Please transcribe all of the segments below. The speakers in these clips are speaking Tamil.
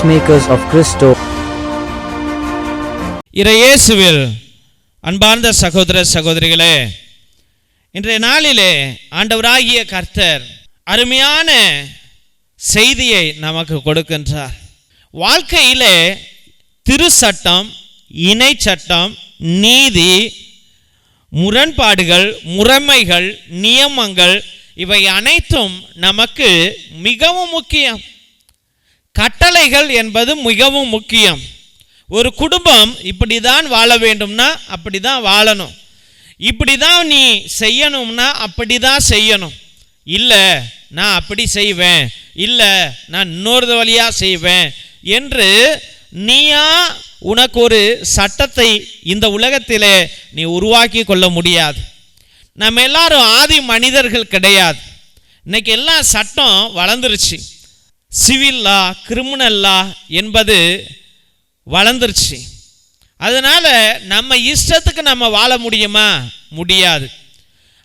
peacemakers of Christo. இயேசுவில் அன்பார்ந்த சகோதர சகோதரிகளே, இன்றைய நாளிலே ஆண்டவராகிய கர்த்தர் அருமையான செய்தியை நமக்கு கொடுக்கின்றார். வாழ்க்கையிலே திரு சட்டம், இணை சட்டம், நீதி, முரண்பாடுகள், முறைமைகள், நியமங்கள் இவை அனைத்தும் நமக்கு மிகவும் முக்கியம். கட்டளைகள் என்பது மிகவும் முக்கியம். ஒரு குடும்பம் இப்படி தான் வாழ வேண்டும்னா அப்படி தான் வாழணும், இப்படி தான் நீ செய்யணும்னா அப்படி தான் செய்யணும். இல்லை நான் அப்படி செய்வேன், இல்லை நான் இன்னொரு வழியாக செய்வேன் என்று நீயா உனக்கு ஒரு சட்டத்தை இந்த உலகத்திலே நீ உருவாக்கி கொள்ள முடியாது. நம்ம எல்லாரும் ஆதி மனிதர்கள் கிடையாது. இன்னைக்கு எல்லாம் சட்டம் வளர்ந்துருச்சு. சிவில் லா, கிரிமினல் லா என்பது வளர்ந்துருச்சு. அதனால் நம்ம இஷ்டத்துக்கு நம்ம வாழ முடியுமா? முடியாது.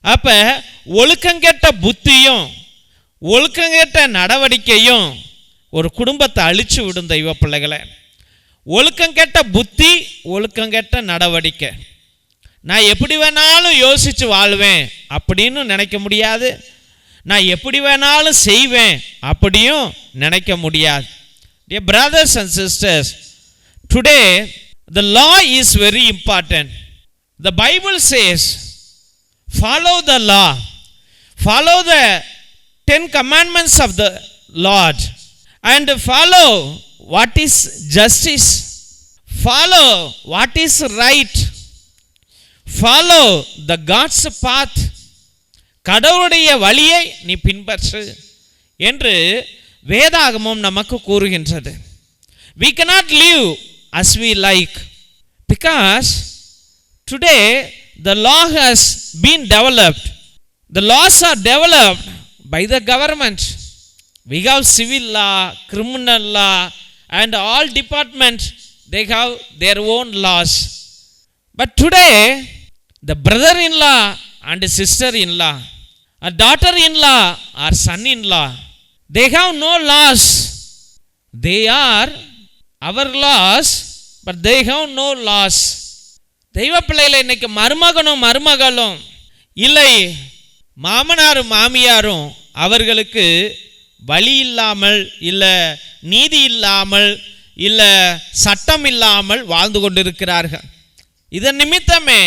அப்போ ஒழுக்கங்கெட்ட புத்தியும் ஒழுக்கங்கெட்ட நடவடிக்கையும் ஒரு குடும்பத்தை அழிச்சு விடும் தெய்வ பிள்ளைகளை. ஒழுக்கங்கெட்ட புத்தி, ஒழுக்கங்கெட்ட நடவடிக்கை. நான் எப்படி வேணாலும் யோசித்து வாழ்வேன் அப்படின்னு நினைக்க முடியாது. நான் எப்படி வேணாலும் செய்வேன் அப்படியும் நினைக்க முடியாது. Dear brothers and sisters, today the law is very important. The Bible says, follow the law, follow the 10 commandments of the Lord, and follow what is justice, follow what is right, follow the God's path. கடவுளுடைய வழியை நீ பின்பற்று என்று வேதாகமம் நமக்கு கூறுகின்றது. We cannot live as we like, because today the law has been developed. The laws are developed by the government. We have civil law, criminal law, and all departments, they have their own laws. But today the brother-in-law and sister-in-law, a daughter-in-law or son-in-law, they have no laws. They are our laws, but they have no laws. தெய்வ பிள்ளைகளை இன்னைக்கு மருமகனும் மருமகளும் இல்லை, மாமனாரும் மாமியாரும் அவர்களுக்கு வழி இல்லாமல், இல்லை நீதி இல்லாமல், இல்லை சட்டம் இல்லாமல் வாழ்ந்து கொண்டிருக்கிறார்கள். இதன் நிமித்தமே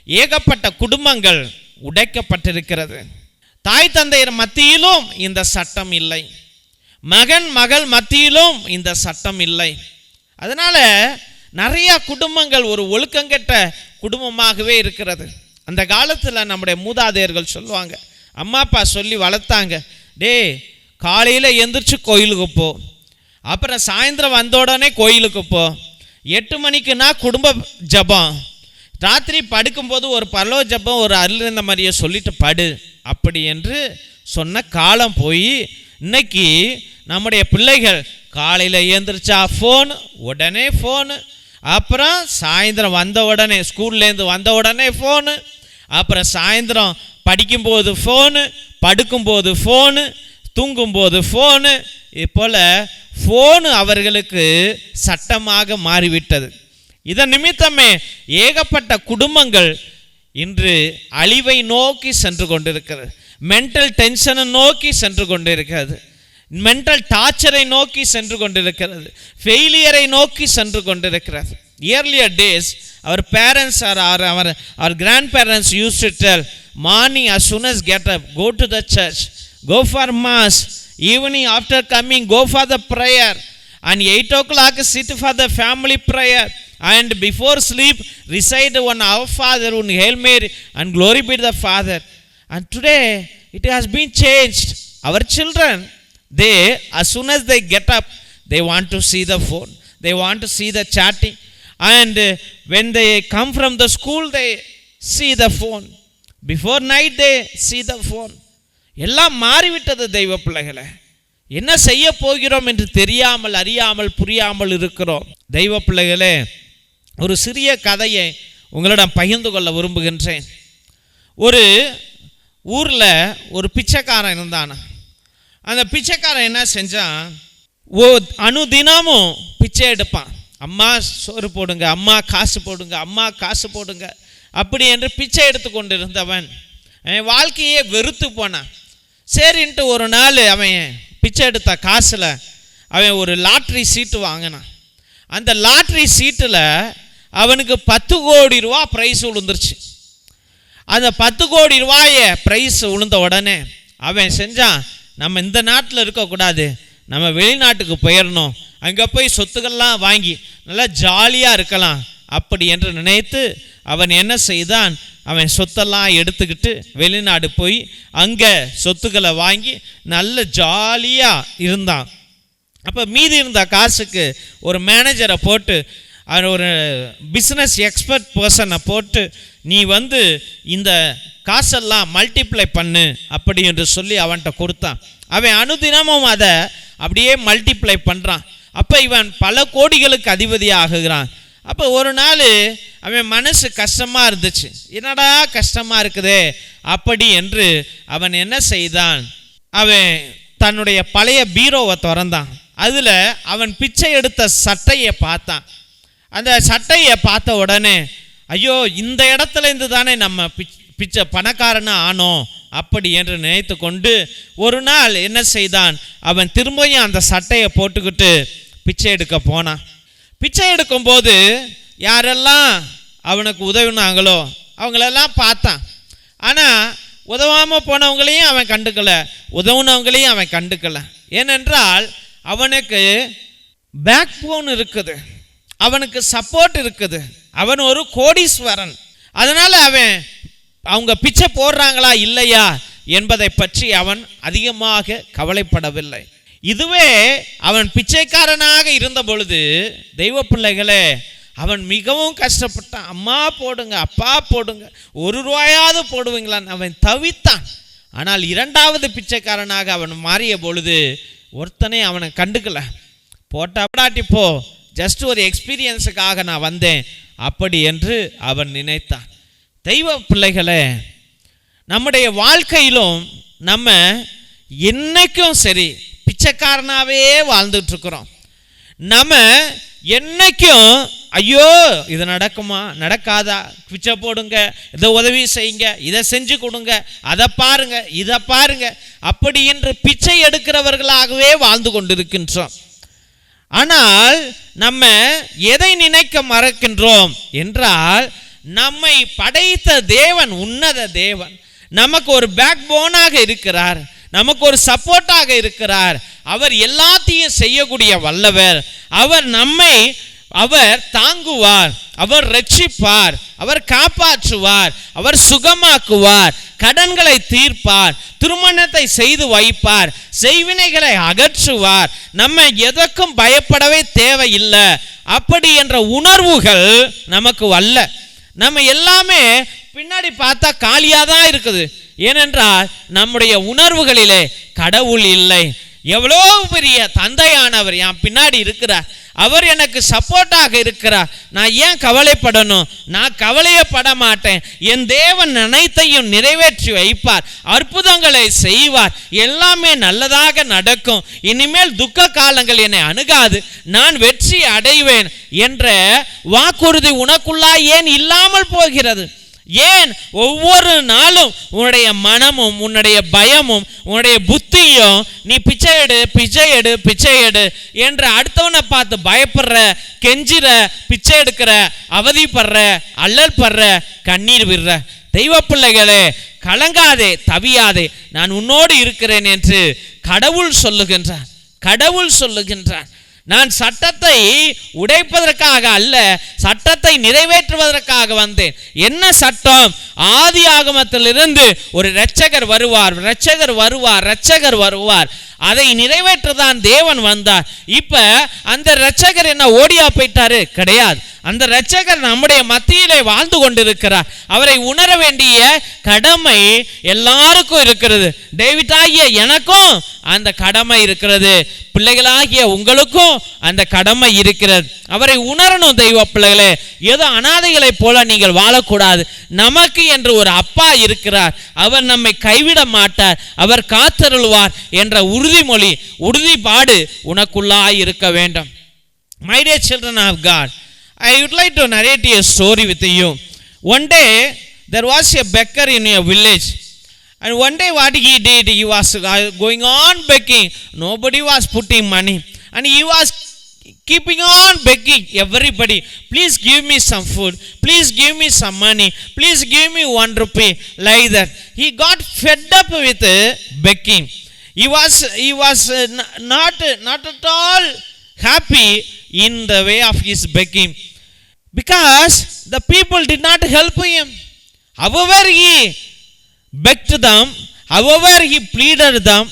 ஏகப்பட்ட குடும்பங்கள் உடைக்கப்பட்டிருக்கிறது. தாய் தந்தையர் மத்தியிலும் இந்த சட்டம் இல்லை, மகன் மகள் மத்தியிலும் இந்த சட்டம் இல்லை. அதனால் நிறையா குடும்பங்கள் ஒரு ஒழுக்கங்கெட்ட குடும்பமாகவே இருக்கிறது. அந்த காலத்தில் நம்முடைய மூதாதையர்கள் சொல்லுவாங்க, அம்மா அப்பா சொல்லி வளர்த்தாங்க, டே காலையில் எந்திரிச்சு கோயிலுக்கு போ, அப்புறம் சாயந்தரம் வந்த உடனே கோயிலுக்கு போ, 8 மணிக்குன்னா குடும்ப ஜபம், ராத்திரி படுக்கும்போது ஒரு பரலோ ஜபம், ஒரு அருளிருந்த மாதிரியே சொல்லிட்டு படு அப்படி என்று சொன்ன காலம் போய் இன்னைக்கு நம்முடைய பிள்ளைகள் காலையில் எழுந்திரிச்சா ஃபோனு, உடனே ஃபோனு, அப்புறம் சாயந்தரம் வந்த உடனே ஸ்கூல்லேருந்து வந்த உடனே ஃபோனு, அப்புறம் சாயந்தரம் படிக்கும்போது ஃபோனு, படுக்கும்போது ஃபோனு, தூங்கும்போது ஃபோனு. இப்போல் ஃபோனு அவர்களுக்கு சட்டமாக மாறிவிட்டது. இதன் நிமித்தமே ஏகப்பட்ட குடும்பங்கள் இன்று அழிவை நோக்கி சென்று கொண்டிருக்கிறது. மென்டல் டென்ஷனை நோக்கி சென்று கொண்டிருக்கிறது, மென்டல் டார்ச்சரை நோக்கி சென்று கொண்டிருக்கிறது, ஃபெயிலியரை நோக்கி சென்று கொண்டிருக்கிறது. Earlier days, our parents or our grandparents used to tell, morning as soon as get up, go to the church, go for mass, evening after coming, go for the prayer, and 8 o'clock sit for the family prayer, and before sleep recite one Our Father, one Hail Mary, and glory be to the Father. And today it has been changed. Our children, they as soon as they get up, they want to see the phone, they want to see the chatting, and when they come from the school they see the phone, before night they see the phone. எல்லாம் மாறிவிட்டது தெய்வ பிள்ளைகளை. என்ன செய்ய போகிறோம் என்று தெரியாமல், அறியாமல், புரியாமல் இருக்கிறோம். தெய்வ பிள்ளைகளே, ஒரு சிறிய கதையை உங்களிடம் பகிர்ந்து கொள்ள விரும்புகின்றேன். ஒரு ஊரில் ஒரு பிச்சைக்காரன் இருந்தான். அந்த பிச்சைக்காரன் என்ன செஞ்சான், அனுதினமும் பிச்சை எடுப்பான். அம்மா சோறு போடுங்க, அம்மா காசு போடுங்க, அம்மா காசு போடுங்க அப்படி என்று பிச்சை எடுத்து கொண்டு இருந்தவன் அவன் வாழ்க்கையே வெறுத்து போனான். சரின்ட்டு ஒரு நாள் அவன் பிச்சை எடுத்த காசில் அவன் ஒரு லாட்ரி சீட்டு வாங்கினான். அந்த லாட்ரி சீட்டில் அவனுக்கு 10 கோடி ரூபா ப்ரைஸ் விழுந்துருச்சு. அந்த 10 கோடி ரூபாயை ப்ரைஸ் விழுந்த உடனே அவன் செஞ்சான், நம்ம இந்த நாட்டில் இருக்கக்கூடாது, நம்ம வெளிநாட்டுக்கு போயிடணும், அங்கே போய் சொத்துக்கள்லாம் வாங்கி நல்லா ஜாலியாக இருக்கலாம் அப்படி என்று நினைத்து அவன் என்ன செய்தான், அவன் சொத்தெல்லாம் எடுத்துக்கிட்டு வெளிநாடு போய் அங்கே சொத்துக்களை வாங்கி நல்ல ஜாலியாக இருந்தான். அப்போ மீதி இருந்த காசுக்கு ஒரு மேனேஜரை போட்டு, ஒரு பிஸ்னஸ் எக்ஸ்பர்ட் பர்சனை போட்டு, நீ இந்த காசெல்லாம் மல்டிப்ளை பண்ணு அப்படி என்று சொல்லி அவன்கிட்ட கொடுத்தான். அவன் அனுதினமும் அதை அப்படியே மல்டிப்ளை பண்ணுறான். அப்போ இவன் பல கோடிகளுக்கு அதிபதியாக ஆகுகிறான். அப்போ ஒரு நாள் அவன் மனசு கஷ்டமாக இருந்துச்சு, என்னடா கஷ்டமாக இருக்குதே அப்படி என்று அவன் என்ன செய்தான், அவன் தன்னுடைய பழைய பீரோவை திறந்தான். அதில் அவன் பிச்சை எடுத்த சட்டையை பார்த்தான். அந்த சட்டையை பார்த்த உடனே, ஐயோ இந்த இடத்துலேருந்து தானே நம்ம பிச்சை பணக்காரனாக ஆனோம் அப்படி என்று நினைத்து கொண்டு ஒரு நாள் என்ன செய்தான், அவன் திரும்பியும் அந்த சட்டையை போட்டுக்கிட்டு பிச்சை எடுக்க போனான். பிச்சை எடுக்கும்போது யாரெல்லாம் அவனுக்கு உதவினாங்களோ அவங்களெல்லாம் பார்த்தான். ஆனால் உதவாமல் போனவங்களையும் அவன் கண்டுக்கலை, உதவுனவங்களையும் அவன் கண்டுக்கலை. ஏனென்றால் அவனுக்கு பேக் போன் இருக்குது, அவனுக்கு சப்போர்ட் இருக்குது, அவன் ஒரு கோடீஸ்வரன். அதனால் அவன் அவங்க பிச்சை போடுறாங்களா இல்லையா என்பதை பற்றி அவன் அதிகமாக கவலைப்படவில்லை. இதுவே அவன் பிச்சைக்காரனாக இருந்த பொழுது தெய்வ பிள்ளைகளே அவன் மிகவும் கஷ்டப்பட்டான். அம்மா போடுங்க, அப்பா போடுங்க, 1 ரூபாயாவது போடுவீங்களான்னு அவன் தவித்தான். ஆனால் 2வது பிச்சைக்காரனாக அவன் மாறிய பொழுது ஒருத்தனே அவனை கண்டுக்கல. போட்டாட்டி போ, ஜஸ்ட் ஒரு எக்ஸ்பீரியன்ஸுக்காக நான் வந்தேன் அப்படி என்று அவன் நினைத்தான். தெய்வ பிள்ளைகளே, நம்முடைய வாழ்க்கையிலும் நம்ம என்னைக்கும் சரி பிச்சைக்காரனாகவே வாழ்ந்துட்டு இருக்கிறோம். நம்ம என்னைக்கும் ஐயோ இது நடக்குமா நடக்காதா, பிச்சை போடுங்க, இதை உதவி செய்யுங்க, இதை செஞ்சு கொடுங்க, அதை பாருங்க, இதை பாருங்க அப்படி என்று பிச்சை எடுக்கிறவர்களாகவே வாழ்ந்து கொண்டிருக்கின்றோம். ஆனால் நம்ம எதை நினைக்க மறக்கின்றோம் என்றால், நம்மை படைத்த தேவன் உன்னத தேவன், நமக்கு ஒரு பேக் போனாக இருக்கிறார், நமக்கு ஒரு சப்போர்ட்டாக இருக்கிறார். அவர் எல்லாத்தையும் செய்யக்கூடிய வல்லவர். அவர் தாங்குவார், அவர் ரட்சிப்பார், அவர் காப்பாற்றுவார், அவர் சுகமாக்குவார், கடன்களை தீர்ப்பார், திருமணத்தை செய்து வைப்பார், செய்வினைகளை அகற்றுவார். நம்ம எதற்கும் பயப்படவே தேவையில்லை அப்படி என்ற உணர்வுகள் நமக்கு அல்ல. நம்ம எல்லாமே பின்னாடி பார்த்தா காலியாக தான் இருக்குது. ஏனென்றால் நம்முடைய உணர்வுகளிலே கடவுள் இல்லை. எவ்வளோ பெரிய தந்தையானவர் என் பின்னாடி இருக்கிறார், அவர் எனக்கு சப்போர்ட்டாக இருக்கிறார், நான் ஏன் கவலைப்படணும்? நான் கவலையே பட மாட்டேன். என் தேவன் அனைத்தையும் நிறைவேற்றி வைப்பார், அற்புதங்களை செய்வார், எல்லாமே நல்லதாக நடக்கும், இனிமேல் துக்க காலங்கள் என்னை அணுகாது, நான் வெற்றி அடைவேன் என்ற வாக்குறுதி உனக்குள்ளா ஏன் இல்லாமல் போகிறது? ஏன் ஒவ்வொரு நாளும் உன்னுடைய மனமும் உன்னுடைய பயமும் உன்னுடைய புத்தியும் நீ பிச்சை எடு பிச்சை எடு பிச்சை எடு என்று அடுத்தவனை பார்த்து பயப்படுற, கெஞ்சிற, பிச்சை எடுக்கிற, அவதிப்படுற, அல்லல் படுற, கண்ணீர் விடுற? தெய்வ பிள்ளைகளே, கலங்காதே, தவியாதே, நான் உன்னோடு இருக்கிறேன் என்று கடவுள் சொல்லுகின்றார். கடவுள் சொல்லுகின்றார், நான் சட்டத்தை உடைப்பதற்காக அல்ல, சட்டத்தை நிறைவேற்றுவதற்காக வந்தேன். என்ன சட்டம்? ஆதி ஆகமத்திலிருந்து ஒரு இரட்சகர் வருவார், இரட்சகர் வருவார், இரட்சகர் வருவார். அதை நிறைவேற்றதான் தேவன் வந்தார். இப்ப அந்த இரட்சகர் என்ன ஓடியா போயிட்டாரு? கிடையாது. அந்த இரட்சகர் நம்முடைய மத்தியிலே வாழ்ந்து கொண்டிருக்கிறார். அவரை உணர வேண்டிய கடமை எல்லாருக்கும் இருக்கிறது. டேவிடாகிய எனக்கும் அந்த கடமை இருக்கிறது, பிள்ளைகளாகிய உங்களுக்கும் அந்த கடமை இருக்கிறது. அவரை உணரணும் தெய்வ பிள்ளைகளே. ஏதோ அனாதைகளை போல நீங்கள் வாழக்கூடாது. நமக்கு என்று ஒரு அப்பா இருக்கிறார், அவர் நம்மை கைவிட மாட்டார், அவர் காத்தருள்வார் என்ற உறுதிப்பாடு உனக்குள்ளாய் இருக்க வேண்டும். My dear children of God, I would like to narrate a story with you. One day there was a beggar in a village, and one day what he did, he was going on begging. Nobody was putting money, and he was keeping on begging everybody, please give me some food, please give me some money, please give me 1 rupee, like that. He got fed up with begging. He was not at all happy in the way of his begging, because the people did not help him. However he begged them, however he pleaded them,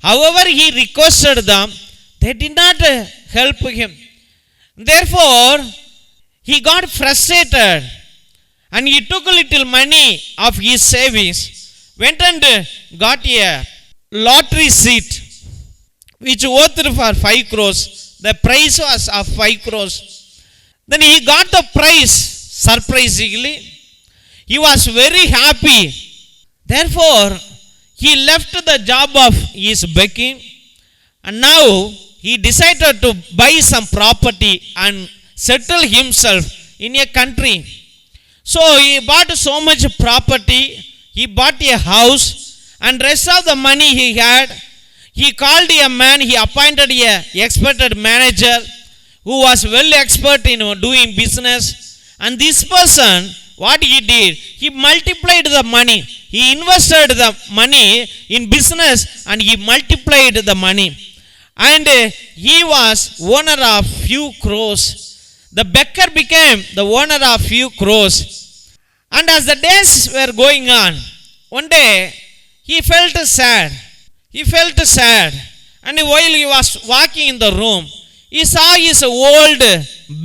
however he requested them, they did not help him. Therefore he got frustrated, and he took a little money of his savings, went and got a lottery seat which worth for 5 crores. The price was of 5 crores. Then he got the prize. Surprisingly, he was very happy. Therefore, he left the job of his begging, and now he decided to buy some property and settle himself in a country. So he bought so much property. He bought a house, and rest of the money he had, he called a man, he appointed a expert manager who was well expert in doing business. And this person, what he did, he multiplied the money. He invested the money in business, and he multiplied the money. And he was owner of few crores. The beggar became the owner of few crores. And as the days were going on, one day he felt sad. And while he was walking in the room, he saw his old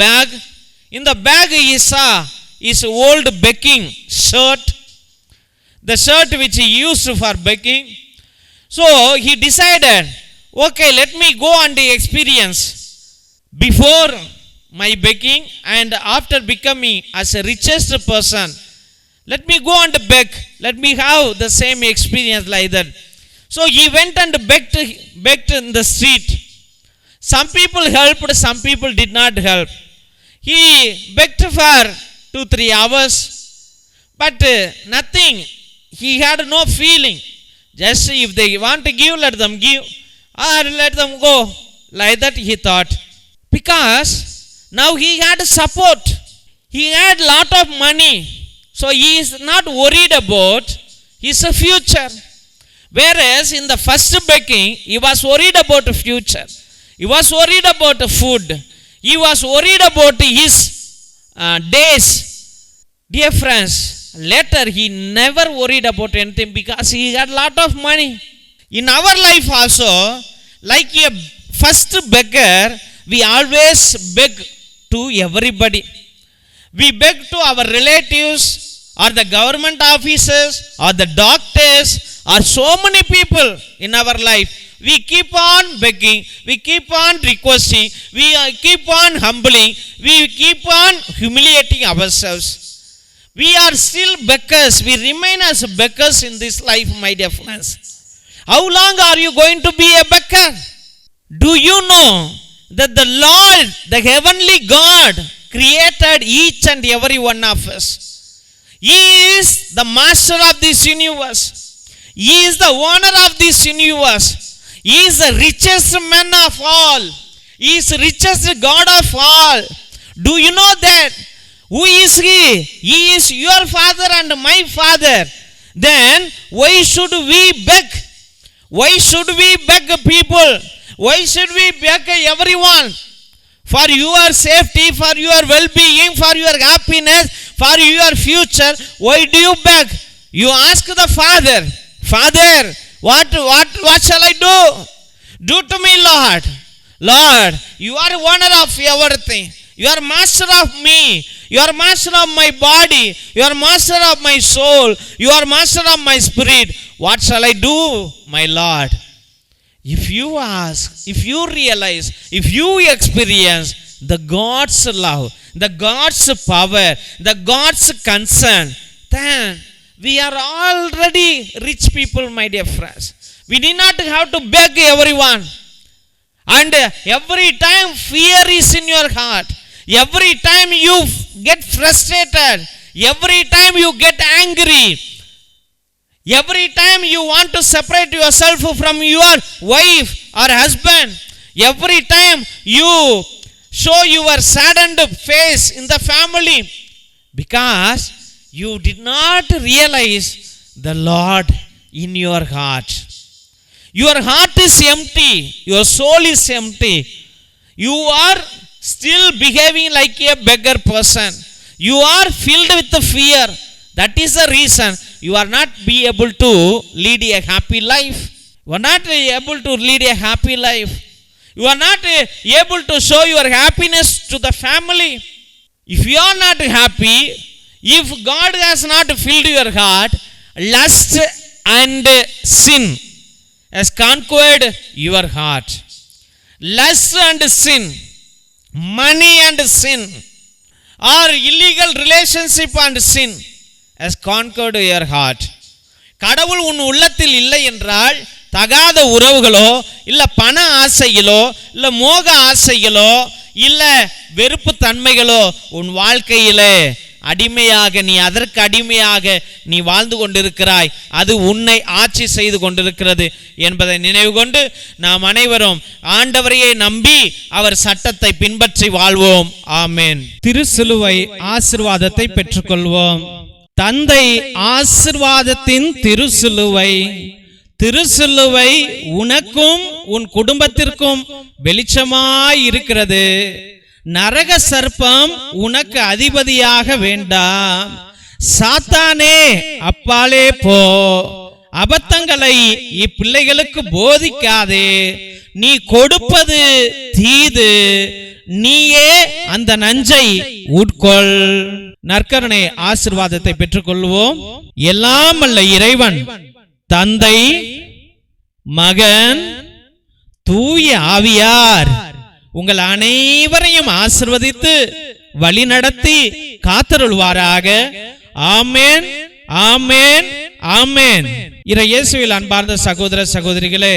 bag. In the bag he saw his old begging shirt, the shirt which he used for begging. So he decided, okay, let me go and experience before my begging and after becoming as a richest person. Let me go and beg. Let me have the same experience like that. So he went and begged in the street. Some people helped, some people did not help. He begged for 2-3 hours, but nothing. He had no feeling. Just if they want to give, let them give, or let them go. Like that he thought. Because now he had support. He had lot of money. So he is not worried about his future. Whereas in the first begging, he was worried about the future. He was worried about the food. He was worried about his days. Dear friends, later he never worried about anything because he had lot of money. In our life also, like a first beggar, we always beg to everybody. We beg to our relatives, or the government officers, or the doctors, or so many people in our life. We keep on begging, we keep on requesting, we keep on humbling, we keep on humiliating ourselves. We are still beggars. We remain as beggars in this life, my dear friends. How long are you going to be a beggar? Do you know that the Lord, the heavenly God, created each and every one of us? He is the master of this universe. He is the owner of this universe. He is the richest man of all. He is the richest God of all. Do you know that? Who is He? He is your Father and my Father. Then why should we beg? Why should we beg people? Why should we beg everyone? For your safety, for your well-being, for your happiness, for your future. Why do you beg? You ask the Father, Father, what shall I do? Do to me, Lord. Lord, you are owner of everything. You are master of me. You are master of my body. You are master of my soul. You are master of my spirit. What shall I do, my Lord? If you ask, if you realize, if you experience the God's love, the God's power, the God's concern, then we are already rich people, my dear friends. We need not have to beg everyone. And every time fear is in your heart, every time you get frustrated, every time you get angry, every time you want to separate yourself from your wife or husband, every time you show your saddened face in the family, because you did not realize the Lord in your heart. Your heart is empty. Your soul is empty. You are still behaving like a beggar person. You are filled with the fear. That is the reason you are not be able to lead a happy life. You are not able to lead a happy life. You are not able to show your happiness to the family. If you are not happy, if God has not filled your heart, lust and sin has conquered your heart. Lust and sin, money and sin, or illegal relationship and sin has conquered your heart. கடவுள் உன் உள்ளத்தில் இல்லை என்றால் தகாத உறவுகளோ இல்ல பண ஆசைகளோ இல்ல மோக ஆசைகளோ இல்ல வெறுப்பு தன்மைகளோ உன் வாழ்க்கையிலே அடிமையாக நீ அதற்கு அடிமையாக நீ வாழ்ந்து கொண்டிருக்கிறாய். அது உன்னை ஆட்சி செய்து கொண்டிருக்கிறது என்பதை நினைவு கொண்டு நாம் அனைவரும் ஆண்டவரையே நம்பி அவர் சட்டத்தை பின்பற்றி வாழ்வோம். ஆமென். திருசிலுவை ஆசீர்வாதத்தை பெற்றுக்கொள்வோம். தந்தை ஆசீர்வாதத்தின் திருசிலுவை, திருசிலுவை உனக்கும் உன் குடும்பத்திற்கும் வெளிச்சமாய் இருக்கிறது. நரக சர்ப்பம் உனக்கு அதிபதியாக வேண்டாம். சாத்தானே அப்பாலே போ. அபத்தங்களை இப்பிள்ளைகளுக்கு போதிக்காதே. நீ கொடுப்பது தீது, நீயே அந்த நஞ்சை உட்கொள். நற்கருணை ஆசீர்வாதத்தை பெற்றுக்கொள்வோம். எல்லாம் அல்ல இறைவன் தந்தை, மகன், தூய ஆவியார் உங்கள் அனைவரையும் ஆசீர்வதித்து வழி நடத்தி காத்தருள்வாராக. ஆமென், ஆமென், ஆமென். இயேசுவில் அன்பார்ந்த சகோதர சகோதரிகளே,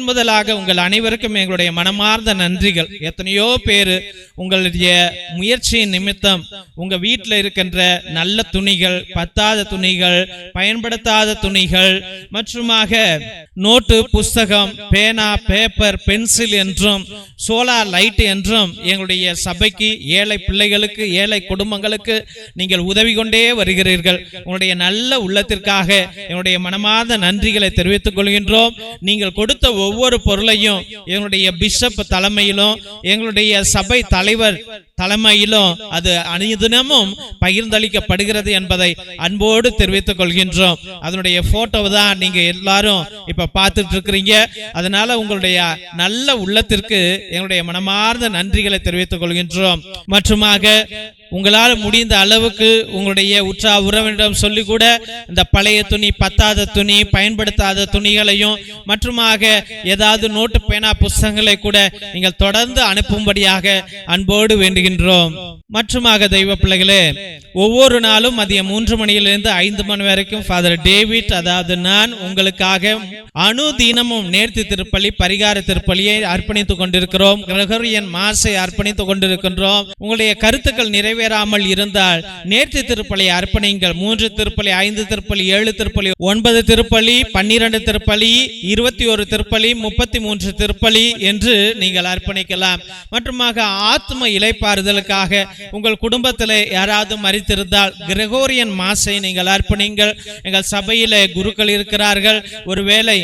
முதலாக உங்கள் அனைவருக்கும் எங்களுடைய மனமார்ந்த நன்றிகள். எத்தனையோ பேர் உங்களுடைய முயற்சியின் நிமித்தம் உங்க வீட்டில் இருக்கின்ற நல்ல துணிகள், பத்தாத துணிகள், பயன்படுத்தாத துணிகள் மற்றுமாக நோட்டு, புஸ்தகம், பேனா, பேப்பர், பென்சில் என்றும் சோலார் லைட் என்றும் எங்களுடைய சபைக்கு, ஏழை பிள்ளைகளுக்கு, ஏழை குடும்பங்களுக்கு நீங்கள் உதவி கொண்டே வருகிறீர்கள். உங்களுடைய நல்ல உள்ளத்திற்காக என்னுடைய மனமார்ந்த நன்றிகளை தெரிவித்துக் கொள்கின்றோம். நீங்கள் கொடுத்த ஒவ்வொரு பொருளையும் எங்களுடைய பிஷப் தலைமையிலும் எங்களுடைய சபை தலைவர் தலைமையிலும் அது அனுதினமும் பகிர்ந்தளிக்கப்படுகிறது என்பதை அன்போடு தெரிவித்துக் கொள்கின்றோம். அதனுடைய போட்டோ தான் நீங்க எல்லாரும் இப்ப பார்த்துட்டு இருக்கிறீங்க. அதனால உங்களுடைய நல்ல உள்ளத்திற்கு எங்களுடைய மனமார்ந்த நன்றிகளை தெரிவித்துக் கொள்கின்றோம். மற்றுமாக உங்களால் முடிந்த அளவுக்கு உங்களுடைய உற்றா உறவினரிடம் சொல்லி கூட இந்த பழைய துணி, பத்தாத துணி, பயன்படுத்தாத துணிகளையும் மற்றுமாக ஏதாவது நோட்டு, பேனா, புஸ்தகங்களை கூட நீங்கள் தொடர்ந்து அனுப்பும்படியாக அன்போடு வேண்டுகின்றோம். மற்றுமாக தெய்வ பிள்ளைகளே, ஒவ்வொரு நாளும் மதியம் 3 மணியிலிருந்து 5 மணி வரைக்கும் ஃபாதர் டேவிட், அதாவது நான் உங்களுக்காக அனுதினமும் நேர்த்தி திருப்பலி, பரிகார திருப்பலியை அர்ப்பணித்துக் கொண்டிருக்கிறோம். கிரகோரியன் மாசை அர்ப்பணித்துக் கொண்டிருக்கின்றோம். உங்களுடைய கருத்துக்கள் நிறைவேறாமல் இருந்தால் நேர்த்தி திருப்பலி அர்ப்பணிங்கள். 3 திருப்பலி, 5 திருப்பலி, 7 திருப்பலி, 9 திருப்பலி, 12 திருப்பலி, 21 திருப்பலி, 33 திருப்பலி என்று நீங்கள் அர்ப்பணிக்கலாம். மற்றுமாக ஆத்ம இளைப்பாறுதலுக்காக உங்கள் குடும்பத்தில் யாராவது மரித்திருந்தால் கிரகோரியன் மாசை நீங்கள் அர்ப்பணிங்கள். எங்கள் சபையில குருக்கள் இருக்கிறார்கள். ஒருவேளை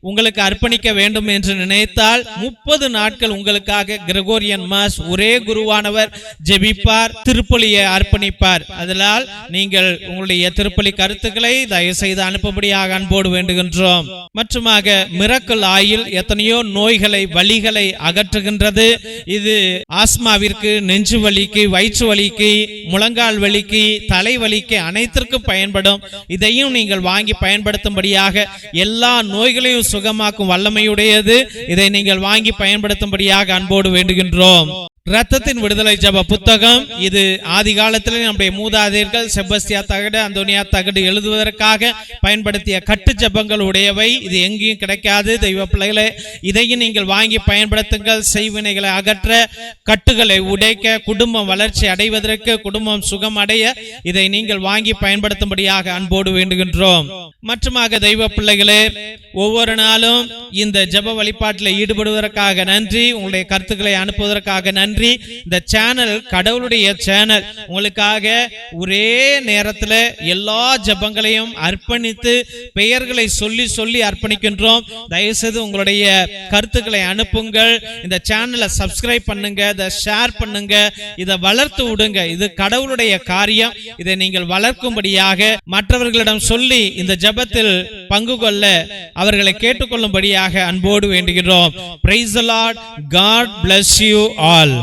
உங்களுக்கு அர்ப்பணிக்க வேண்டும் என்று நினைத்தால் 30 நாட்கள் உங்களுக்காக கிரகோரியன் மாஸ் ஒரே குருவானவர் ஜெபிப்பார், திருப்பலியை அர்ப்பணிப்பார். அதனால் நீங்கள் உங்களுடைய திருப்பலி கருத்துக்களை தயவு செய்து அனுப்பும்படியாக அன்போடு வேண்டுகின்றோம். மற்றுமாக மிரக்கல் ஆயில் எத்தனையோ நோய்களை வலிகளை அகற்றுகின்றது. இது ஆஸ்மாவிற்கு, நெஞ்சு வலிக்கு, வயிற்று வலிக்கு, முழங்கால் வலிக்கு, தலைவலிக்கு அனைத்திற்கும் பயன்படும். இதையும் நீங்கள் வாங்கி பயன்படுத்தும்படியாக, எல்லா நோய்களையும் சுகமாக்கும் வல்லமையுடையது. இதை நீங்கள் வாங்கி பயன்படுத்தும்படியாக அன்போடு வேண்டுகின்றோம். இரத்தத்தின் விடுதலை ஜப புத்தகம் இது ஆதி காலத்தில் நம்முடைய மூதாதையர்கள் செபஸ்தியா தகடு, அந்தோனியா தகடு எழுதுவதற்காக பயன்படுத்திய கட்டு ஜபங்கள் உடையவை. இது எங்கேயும் கிடைக்காது. தெய்வ பிள்ளைகளே, இதையும் நீங்கள் வாங்கி பயன்படுத்துங்கள். செய்வினைகளை அகற்ற, கட்டுகளை உடைக்க, குடும்பம் வளர்ச்சி அடைவதற்கு, குடும்பம் சுகம் அடைய இதை நீங்கள் வாங்கி பயன்படுத்தும்படியாக அன்போடு வேண்டுகின்றோம். மற்றுமாக தெய்வ பிள்ளைகளே, ஒவ்வொரு நாளும் இந்த ஜப வழிபாட்டில் ஈடுபடுவதற்காக நன்றி. உங்களுடைய கருத்துக்களை அனுப்புவதற்காக நன்றி. இந்த சேனல் கடவுளுடைய சேனல். உங்களுக்காக ஒரே நேரத்தில் எல்லா ஜபங்களையும் அர்ப்பணித்து பெயர்களை சொல்லி சொல்லி அர்ப்பணிக்கின்றோம். தயவுசெய்து உங்களுடைய கருத்துக்களை அனுப்புங்கள். இந்த சேனலை சப்ஸ்கிரைப் பண்ணுங்க, இதை ஷேர் பண்ணுங்க, இதை வளர்த்து விடுங்க. இது கடவுளுடைய காரியம். இதை நீங்கள் வளர்க்கும்படியாக மற்றவர்களிடம் சொல்லி இந்த ஜபத்தில் பங்கு கொள்ள அவர்களை கேட்டுக்கொள்ளும்படியாக அன்போடு வேண்டுகிறோம். Praise the Lord. God bless you all.